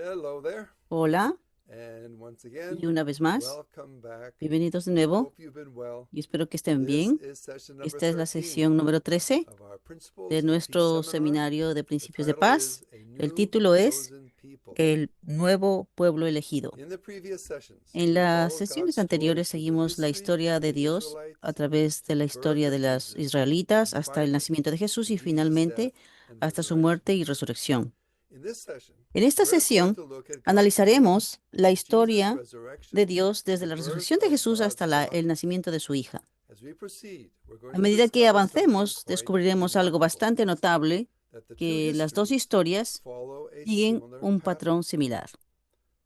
Hello there. Hola, And once y again, una vez más, welcome back. bienvenidos de I nuevo hope you've been well. y espero que estén This bien. is session number Esta es la 13 sesión número 13 of our de Principles of Peace nuestro seminar. seminario de The principios de title paz. is A El New título es Chosen People. El nuevo pueblo elegido. In the previous sessions, En we las followed God's sesiones story anteriores through the seguimos la history historia of de the Dios a Israelites, través de la the birth historia de of los Jesus, israelitas and hasta el finally nacimiento de Jesús to y Jesus' death finalmente and hasta su resurrection. muerte y resurrección. In this session, En esta we're going sesión to look at God's story analizaremos la from Jesus' historia de resurrection Dios to desde the la birth resurrección de of Jesús God's hasta el daughter. nacimiento de su hija. As we proceed, we're going A to medida que discover something avancemos, quite descubriremos algo remarkable, bastante notable, that the two que las dos histories historias follow a siguen similar un pattern. patrón similar.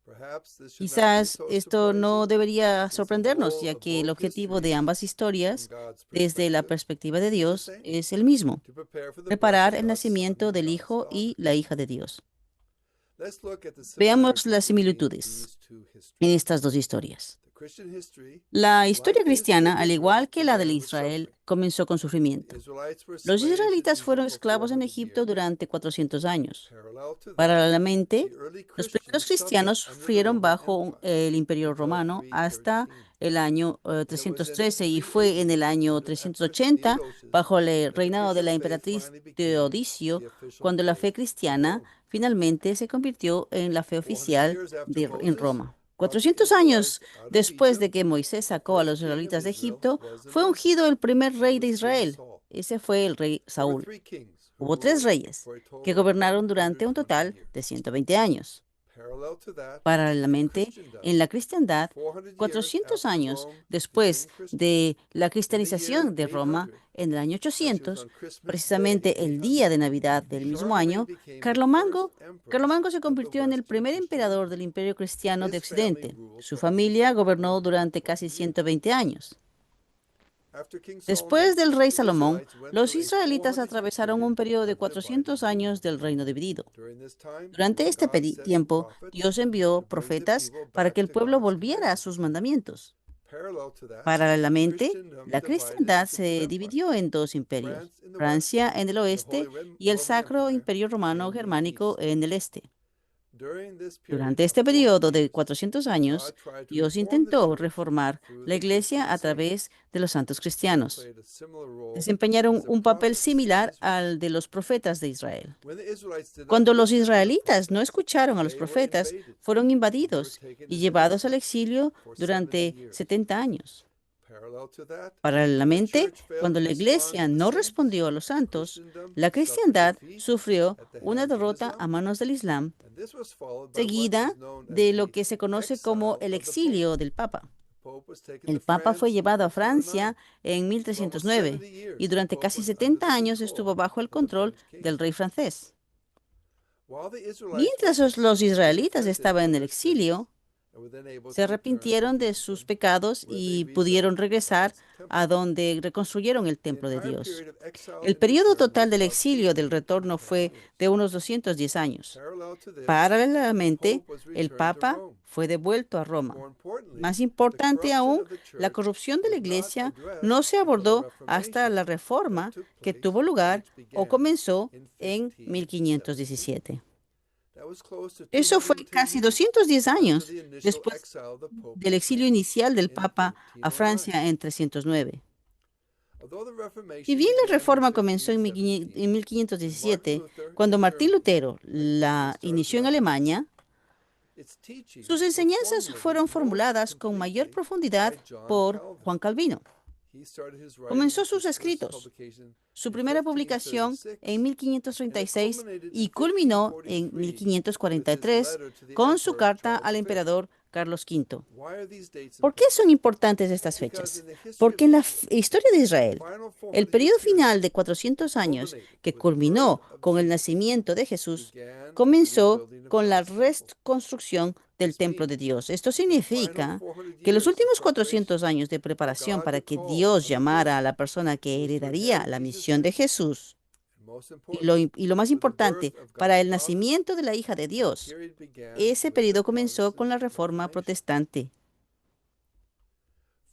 Perhaps this should not be Quizás so esto no surprising, debería since the sorprendernos, goal ya of que el both objetivo de histories, ambas from historias, God's desde la perspective, perspectiva de is the Dios, same: es el mismo: to prepare for the birth preparar of el God's Son nacimiento and del God's Hijo y daughter. la hija de Dios. Let's look at the Veamos similarities las between similitudes these two en histories. estas dos historias. The Christian history, La like historia the history of cristiana, al Israel, igual que la del began with Israel, suffering. comenzó con The sufrimiento. Israelites were Los slaves in israelitas Egypt fueron for esclavos en 400 Egipto years. durante 400 años. Parallel to that, Paralelamente, the early los primeros Christians suffered cristianos under the sufrieron Roman bajo Empire el Imperio until Romano hasta 313. el año And it was in 313 y fue en 380, el año under Empress 380, Theodosius, bajo el that the reinado de Christian la faith emperatriz finally became Teodicio, the official cuando la fe faith in cristiana Rome. finalmente se convirtió en la fe 400 oficial years after en Moses Roma. brought the 400 años Israelites out of después Egypt, de que Moisés the sacó a first los king of israelitas de Israel Egipto, was fue anointed. ungido el primer That rey de was King Israel. Saul. Ese fue el rey There were Saúl. 3 kings who Hubo 3 ruled reyes for a que total of gobernaron durante un 120 total years. de 120 años. Parallel to that, in Paralelamente, Christendom, en la cristiandad, 400 years 400 after años Rome became después Christian, de la in the year cristianización de Roma, 800, en el año actually it was 800, on Christmas Day, precisamente el día 800, de Navidad del mismo Charlemagne año, became the first Carlomango, emperor Carlomango se of the convirtió en el Western primer Christian emperador Empire. del Imperio Cristiano de His family Occidente. ruled Su for almost familia gobernó durante 120 casi years. 120 años. After King Solomon, Después del rey the Salomón, Israelites went los through a israelitas 400-year atravesaron un period periodo de of divided 400 rule. años del reino dividido. During this time, Durante este God sent tiempo, prophets Dios envió to bring the profetas people para back que el to pueblo God's volviera a sus commandments. mandamientos. Parallel to that, Paralelamente, Christendom la divided cristiandad into 2 se dividió empires: en dos imperios: France in the west Francia en el and the Holy oeste y el Roman Sacro Empire Imperio Romano in the Germánico east. en el este. During this period Durante of este 400 periodo de years, 400 años, God tried to Dios reform the intentó church reformar through la the iglesia Christian a saints. través de los santos They cristianos. played a similar role Desempeñaron as the un papel prophets in similar Israel. al de los profetas de Israel. When the Israelites did not Cuando los listen to the israelitas no prophets, escucharon a los they were profetas, invaded fueron and were invadidos taken y into llevados al exile exilio for 70 durante years. 70 años. Parallel to that, when the Paralelamente, church failed cuando to la respond iglesia to the no saints, respondió a los santos, Christendom la suffered cristiandad defeat sufrió at the una hands of derrota a Islam, manos del Islam, and this was followed by what is seguida known as de lo the que se conoce como exile el of the Pope. exilio del Papa. The Pope was taken to El Papa fue France in llevado a 1309. Francia en For almost 1309 70 y years, the durante Pope casi was under the 70 años control estuvo bajo el of the control French king. del rey francés. While the Israelites were Mientras los successfully israelitas repented estaban of en el their sins exilio, and were then able se to return to arrepintieron de sus Jerusalem, pecados where they y rebuilt pudieron regresar God's temple. a donde reconstruyeron el The templo de entire Dios. period of exile El and periodo return total was del about exilio del 210 retorno fue years. de unos 210 años. Parallel to this, the Paralelamente, Pope was el returned to Papa Rome. fue devuelto a And Roma. more importantly, Más the importante corruption aún, of the la church corrupción de la was not iglesia no addressed se until the abordó hasta Reformation la that reforma took que place, tuvo lugar which o began comenzó in en 1517. 1517. That was close to Eso fue 210 casi years 210 after años the initial después exile of the Pope del to exilio France inicial del in Papa a 1309. Francia en 309. Although the Si Reformation bien la began in reforma comenzó en 1517, when Martin 1517, Luther cuando in Martín Germany Lutero initially la started inició en Reformation, Alemania, its teachings sus were enseñanzas formulated fueron most formuladas con mayor completely profundidad by John por Calvin. Juan Calvino. He started his Comenzó writings, sus his first escritos, publication, su in primera publicación 1536, en and it 1536 culminated y in culminó en 1543 with his 1543 letter to the con su Emperor carta Charles al V. emperador Carlos V. Why are these dates ¿Por qué son important? importantes estas Because fechas? in the history of Porque en la Israel, historia de the Israel, final el 400-year periodo period final de 400 años, culminated que with the culminó birth of con el Jesus, nacimiento de Jesús, began with the comenzó rebuilding of con la God's temple. reconstrucción del This templo de means Dios. Esto that the final significa 400 que los years of últimos preparation 400 años de for preparación God para to que call Dios on the llamara a person la persona que who was to heredaría inherit la Jesus' misión de ministry, Jesús, and most y lo, importantly, y lo más for the birth importante, of para God's el daughter, nacimiento de la hija de that Dios, period began ese with the periodo comenzó con Protestant la Reforma Reformation. Protestante.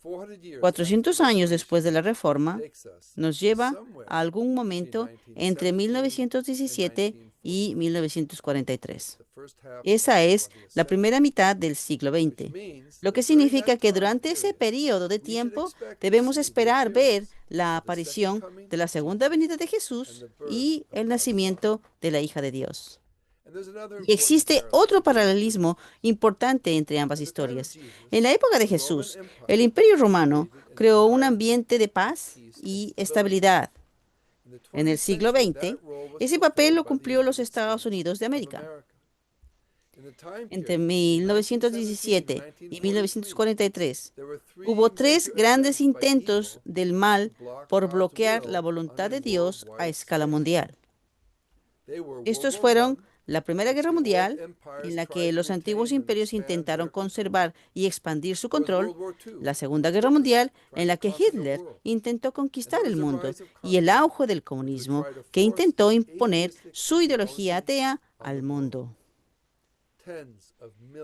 400 years after the 400 años después Reformation de la Reforma takes us nos to lleva somewhere a algún between momento entre 1917 and 1917 y 1943. Esa es la primera mitad del siglo XX, lo que significa que durante ese periodo de tiempo debemos esperar ver la aparición de la segunda venida de Jesús y el nacimiento de la hija de Dios. Y existe otro paralelismo importante entre ambas historias. En la época de Jesús, el Imperio Romano creó un ambiente de paz y estabilidad. En el siglo XX, ese papel lo cumplió los Estados Unidos de América. Entre 1917 y 1943, hubo tres grandes intentos del mal por bloquear la voluntad de Dios a escala mundial. Estos fueron la Primera Guerra Mundial, en la que los antiguos imperios intentaron conservar y expandir su control, la Segunda Guerra Mundial, en la que Hitler intentó conquistar el mundo, y el auge del comunismo, que intentó imponer su ideología atea al mundo.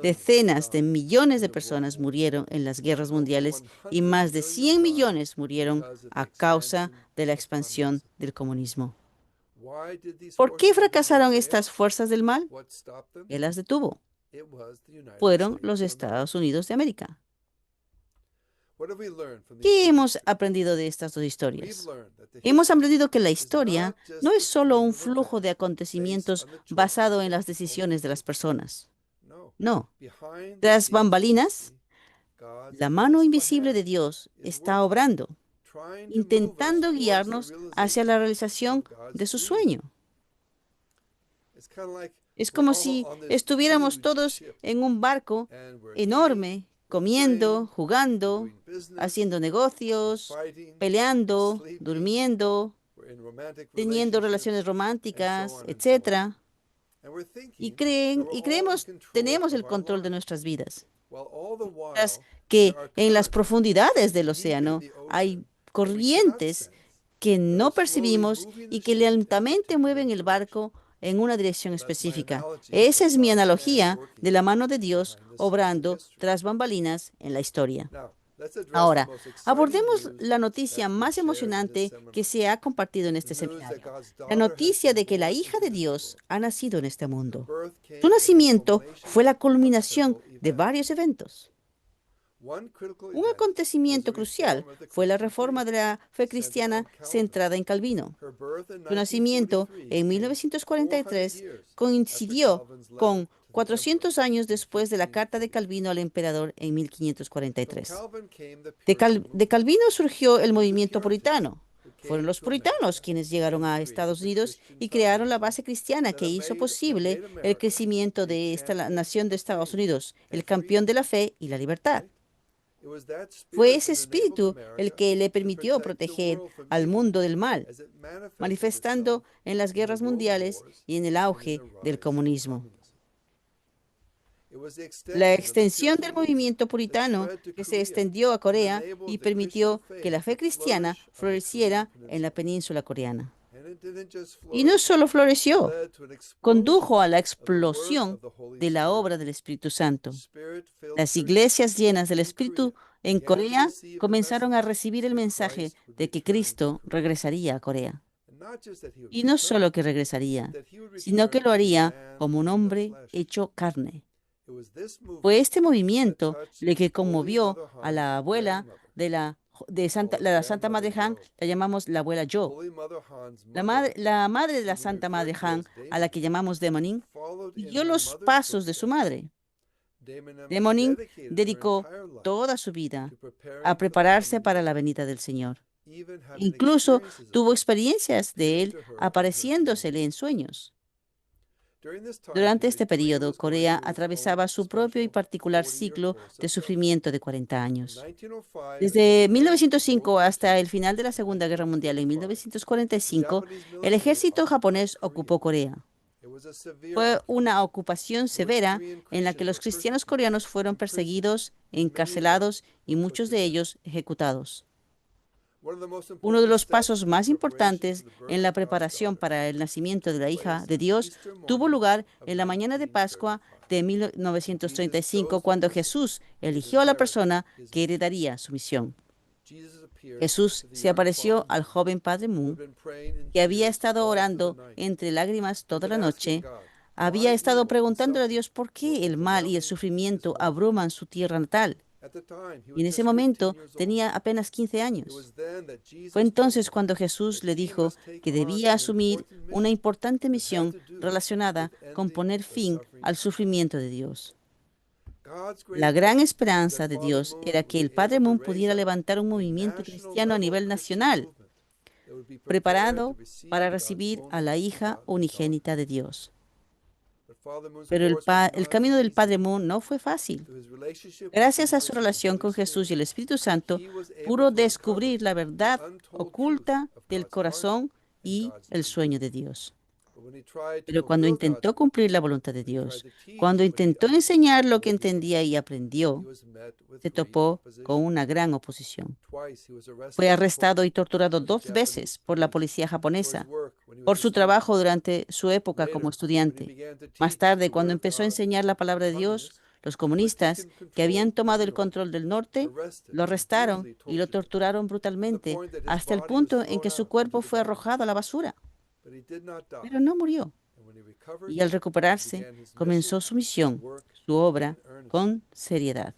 Decenas de millones de personas murieron en las guerras mundiales y más de 100 millones murieron a causa de la expansión del comunismo. ¿Por qué fracasaron estas fuerzas del mal? ¿Qué las detuvo? Fueron los Estados Unidos de América. ¿Qué hemos aprendido de estas dos historias? Hemos aprendido que la historia no es solo un flujo de acontecimientos basado en las decisiones de las personas. No. Tras bambalinas, la mano invisible de Dios está obrando, intentando guiarnos hacia la realización de su sueño. Es como si estuviéramos todos en un barco enorme, comiendo, jugando, haciendo negocios, peleando, durmiendo, teniendo relaciones románticas, etc. Y creemos tenemos el control de nuestras vidas. Mientras que en las profundidades del océano hay corrientes que no percibimos y que lentamente mueven el barco en una dirección específica. Esa es mi analogía de la mano de Dios obrando tras bambalinas en la historia. Ahora, abordemos la noticia más emocionante que se ha compartido en este seminario. La noticia de que la hija de Dios ha nacido en este mundo. Su nacimiento fue la culminación de varios eventos. Un acontecimiento crucial fue la reforma de la fe cristiana centrada en Calvino. Su nacimiento en 1943 coincidió con 400 años después de la carta de Calvino al emperador en 1543. De Calvino surgió el movimiento puritano. Fueron los puritanos quienes llegaron a Estados Unidos y crearon la base cristiana que hizo posible el crecimiento de esta nación de Estados Unidos, el campeón de la fe y la libertad. Fue ese espíritu el que le permitió proteger al mundo del mal, manifestando en las guerras mundiales y en el auge del comunismo. La extensión del movimiento puritano que se extendió a Corea y permitió que la fe cristiana floreciera en la península coreana. Y no solo floreció, condujo a la explosión de la obra del Espíritu Santo. Las iglesias llenas del Espíritu en Corea comenzaron a recibir el mensaje de que Cristo regresaría a Corea. Y no solo que regresaría, sino que lo haría como un hombre hecho carne. Fue este movimiento el que conmovió a la abuela de la Santa Madre Han, la llamamos la abuela Jo. La madre de la Santa Madre Han, a la que llamamos Daemonin, siguió los pasos de su madre. Daemonin dedicó toda su vida a prepararse para la venida del Señor. Incluso tuvo experiencias de él apareciéndosele en sueños. Durante este periodo, Corea atravesaba su propio y particular ciclo de sufrimiento de 40 años. Desde 1905 hasta el final de la Segunda Guerra Mundial en 1945, el ejército japonés ocupó Corea. Fue una ocupación severa en la que los cristianos coreanos fueron perseguidos, encarcelados y muchos de ellos ejecutados. Uno de los pasos más importantes en la preparación para el nacimiento de la hija de Dios tuvo lugar en la mañana de Pascua de 1935, cuando Jesús eligió a la persona que heredaría su misión. Jesús se apareció al joven padre Moon, que había estado orando entre lágrimas toda la noche. Había estado preguntándole a Dios por qué el mal y el sufrimiento abruman su tierra natal. Y en ese momento tenía apenas 15 años. Fue entonces cuando Jesús le dijo que debía asumir una importante misión relacionada con poner fin al sufrimiento de Dios. La gran esperanza de Dios era que el padre Moon pudiera levantar un movimiento cristiano a nivel nacional, preparado para recibir a la hija unigénita de Dios. Pero el camino del padre Moon no fue fácil. Gracias a su relación con Jesús y el Espíritu Santo, pudo descubrir la verdad oculta del corazón y el sueño de Dios. Pero cuando intentó cumplir la voluntad de Dios, cuando intentó enseñar lo que entendía y aprendió, se topó con una gran oposición. Fue arrestado y torturado 2 veces por la policía japonesa por su trabajo durante su época como estudiante. Más tarde, cuando empezó a enseñar la palabra de Dios, los comunistas que habían tomado el control del norte lo arrestaron y lo torturaron brutalmente hasta el punto en que su cuerpo fue arrojado a la basura. Pero no murió. Y al recuperarse, comenzó su misión, su obra, con seriedad.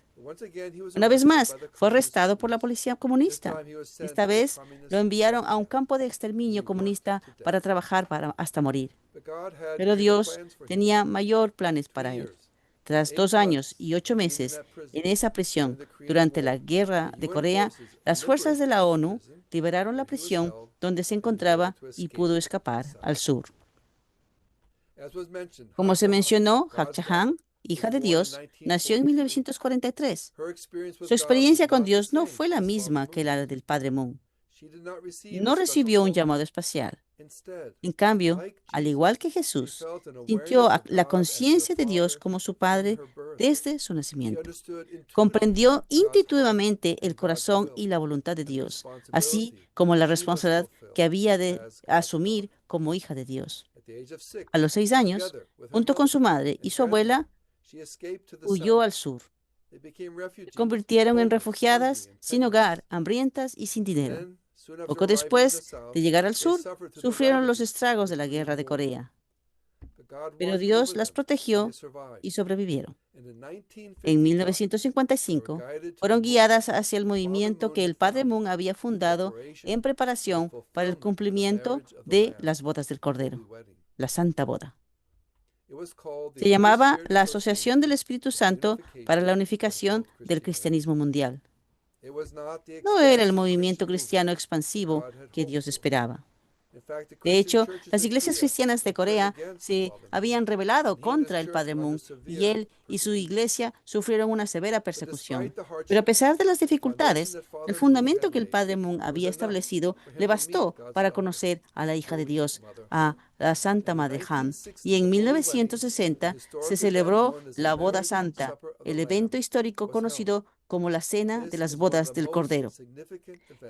Una vez más, fue arrestado por la policía comunista. Esta vez lo enviaron a un campo de exterminio comunista para trabajar hasta morir. Pero Dios tenía mayor planes para él. Tras 2 años y 8 meses en esa prisión durante la Guerra de Corea, las fuerzas de la ONU liberaron la prisión donde se encontraba y pudo escapar al sur. Como se mencionó, Hak Ja Han, hija de Dios, nació en 1943. Su experiencia con Dios no fue la misma que la del padre Moon. No recibió un llamado especial. En cambio, al igual que Jesús, sintió la conciencia de Dios como su Padre desde su nacimiento. Comprendió intuitivamente el corazón y la voluntad de Dios, así como la responsabilidad que había de asumir como hija de Dios. A los 6 años, junto con su madre y su abuela, huyó al sur. Se convirtieron en refugiadas, sin hogar, hambrientas y sin dinero. Poco después de llegar al sur, sufrieron los estragos de la Guerra de Corea. Pero Dios las protegió y sobrevivieron. En 1955, fueron guiadas hacia el movimiento que el padre Moon había fundado en preparación para el cumplimiento de las bodas del Cordero, la Santa Boda. Se llamaba la Asociación del Espíritu Santo para la Unificación del Cristianismo Mundial. No era el movimiento cristiano expansivo que Dios esperaba. De hecho, las iglesias cristianas de Corea se habían rebelado contra el padre Moon y él y su iglesia sufrieron una severa persecución. Pero a pesar de las dificultades, el fundamento que el padre Moon había establecido le bastó para conocer a la hija de Dios, a la Santa Madre Han, y en 1960 se celebró la Boda Santa, el evento histórico conocido como la Cena de las Bodas del Cordero.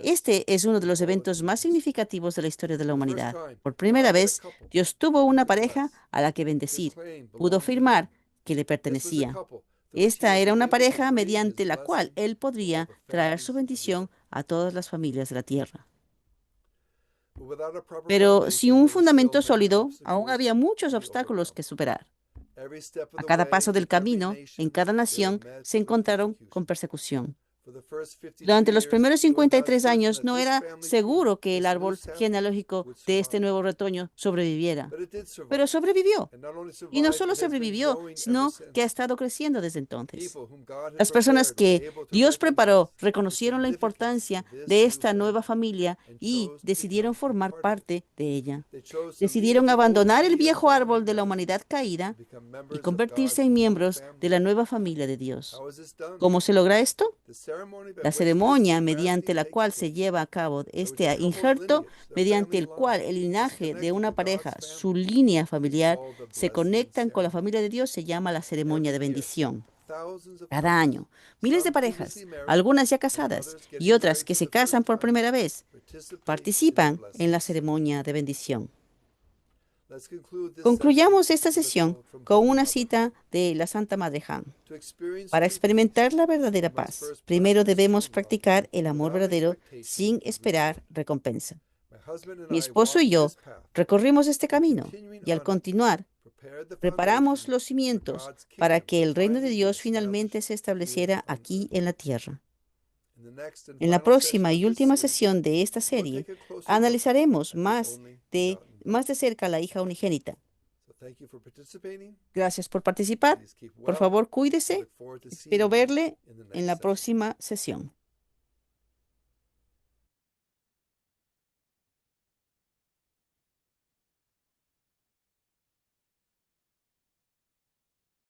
Este es uno de los eventos más significativos de la historia de la humanidad. Por primera vez, Dios tuvo una pareja a la que bendecir. Pudo afirmar que le pertenecía. Esta era una pareja mediante la cual Él podría traer su bendición a todas las familias de la tierra. Pero sin un fundamento sólido, aún había muchos obstáculos que superar. A cada paso del camino, en cada nación, se encontraron con persecución. Durante los primeros 53 años no era seguro que el árbol genealógico de este nuevo retoño sobreviviera, pero sobrevivió. Y no solo sobrevivió, sino que ha estado creciendo desde entonces. Las personas que Dios preparó reconocieron la importancia de esta nueva familia y decidieron formar parte de ella. Decidieron abandonar el viejo árbol de la humanidad caída y convertirse en miembros de la nueva familia de Dios. ¿Cómo se logra esto? La ceremonia mediante la cual se lleva a cabo este injerto, mediante el cual el linaje de una pareja, su línea familiar, se conectan con la familia de Dios, se llama la ceremonia de bendición. Cada año, miles de parejas, algunas ya casadas y otras que se casan por primera vez, participan en la ceremonia de bendición. Concluyamos esta sesión con una cita de la Santa Madre Han. Para experimentar la verdadera paz, primero debemos practicar el amor verdadero sin esperar recompensa. Mi esposo y yo recorrimos este camino y al continuar, preparamos los cimientos para que el reino de Dios finalmente se estableciera aquí en la tierra. En la próxima y última sesión de esta serie, analizaremos más de cerca a la hija unigénita. Gracias por participar. Por favor, cuídese. Espero verle en la próxima sesión.